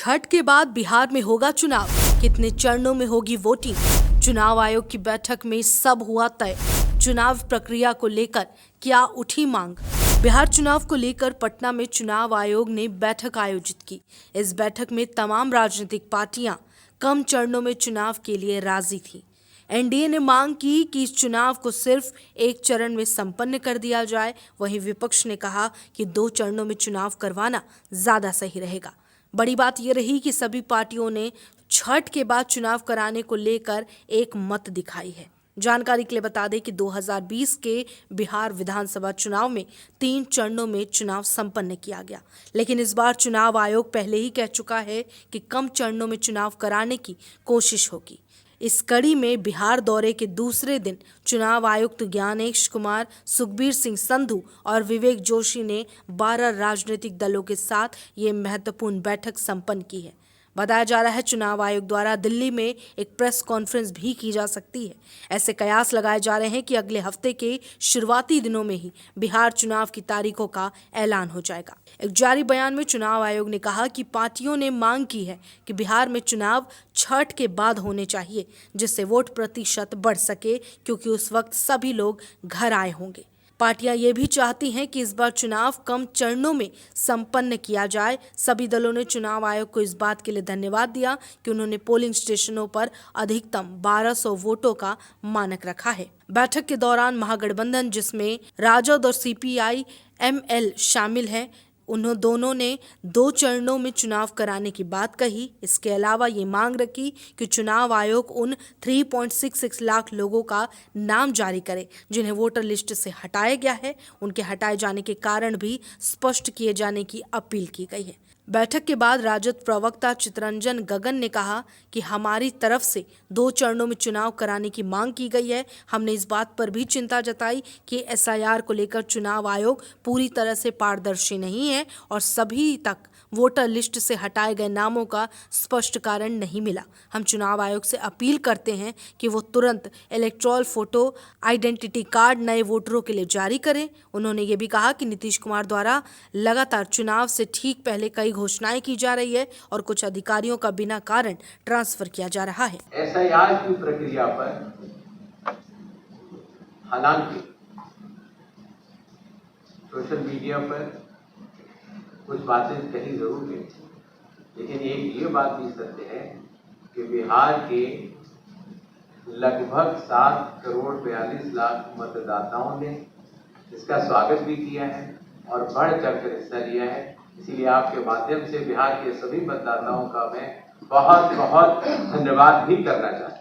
छठ के बाद बिहार में होगा चुनाव, कितने चरणों में होगी वोटिंग। चुनाव आयोग की बैठक में सब हुआ तय। चुनाव प्रक्रिया को लेकर क्या उठी मांग। बिहार चुनाव को लेकर पटना में चुनाव आयोग ने बैठक आयोजित की। इस बैठक में तमाम राजनीतिक पार्टियां कम चरणों में चुनाव के लिए राजी थी। एनडीए ने मांग की कि इस चुनाव को सिर्फ एक चरण में संपन्न कर दिया जाए। वहीं विपक्ष ने कहा कि 2 चरणों में चुनाव करवाना ज्यादा सही रहेगा। बड़ी बात यह रही कि सभी पार्टियों ने छठ के बाद चुनाव कराने को लेकर एक मत दिखाई है। जानकारी के लिए बता दें कि 2020 के बिहार विधानसभा चुनाव में 3 चरणों में चुनाव संपन्न किया गया, लेकिन इस बार चुनाव आयोग पहले ही कह चुका है कि कम चरणों में चुनाव कराने की कोशिश होगी। इस कड़ी में बिहार दौरे के दूसरे दिन चुनाव आयुक्त ज्ञानेश कुमार, सुखबीर सिंह संधू और विवेक जोशी ने 12 राजनीतिक दलों के साथ ये महत्वपूर्ण बैठक संपन्न की है। बताया जा रहा है चुनाव आयोग द्वारा दिल्ली में एक प्रेस कॉन्फ्रेंस भी की जा सकती है। ऐसे कयास लगाए जा रहे हैं कि अगले हफ्ते के शुरुआती दिनों में ही बिहार चुनाव की तारीखों का ऐलान हो जाएगा। एक जारी बयान में चुनाव आयोग ने कहा कि पार्टियों ने मांग की है कि बिहार में चुनाव छठ के बाद होने चाहिए, जिससे वोट प्रतिशत बढ़ सके, क्योंकि उस वक्त सभी लोग घर आए होंगे। पार्टियां ये भी चाहती हैं कि इस बार चुनाव कम चरणों में संपन्न किया जाए। सभी दलों ने चुनाव आयोग को इस बात के लिए धन्यवाद दिया कि उन्होंने पोलिंग स्टेशनों पर अधिकतम 1200 वोटों का मानक रखा है। बैठक के दौरान महागठबंधन, जिसमें राजद और सीपीआई एमएल शामिल हैं, उन्होंने दोनों ने 2 चरणों में चुनाव कराने की बात कही। इसके अलावा ये मांग रखी कि चुनाव आयोग उन 3.66 लाख लोगों का नाम जारी करे जिन्हें वोटर लिस्ट से हटाया गया है। उनके हटाए जाने के कारण भी स्पष्ट किए जाने की अपील की गई है। बैठक के बाद राजद प्रवक्ता चितरंजन गगन ने कहा कि हमारी तरफ से 2 चरणों में चुनाव कराने की मांग की गई है। हमने इस बात पर भी चिंता जताई कि एसआईआर को लेकर चुनाव आयोग पूरी तरह से पारदर्शी नहीं है और सभी तक वोटर लिस्ट से हटाए गए नामों का स्पष्ट कारण नहीं मिला। हम चुनाव आयोग से अपील करते हैं कि वो तुरंत इलेक्टोरल फोटो आइडेंटिटी कार्ड नए वोटरों के लिए जारी करें। उन्होंने ये भी कहा कि नीतीश कुमार द्वारा लगातार चुनाव से ठीक पहले कई घोषणाएं की जा रही है और कुछ अधिकारियों का बिना कारण ट्रांसफर किया जा रहा है। एसआईआर की प्रक्रिया पर हालांकि सोशल मीडिया पर कुछ बातें कही जरूर गई, लेकिन एक ये बात भी सत्य है कि बिहार के लगभग 7 करोड़ 42 लाख मतदाताओं ने इसका स्वागत भी किया है और बढ़ चढ़कर हिस्सा लिया है। इसीलिए आपके माध्यम से बिहार के सभी मतदाताओं का मैं बहुत बहुत धन्यवाद भी करना चाहता हूं।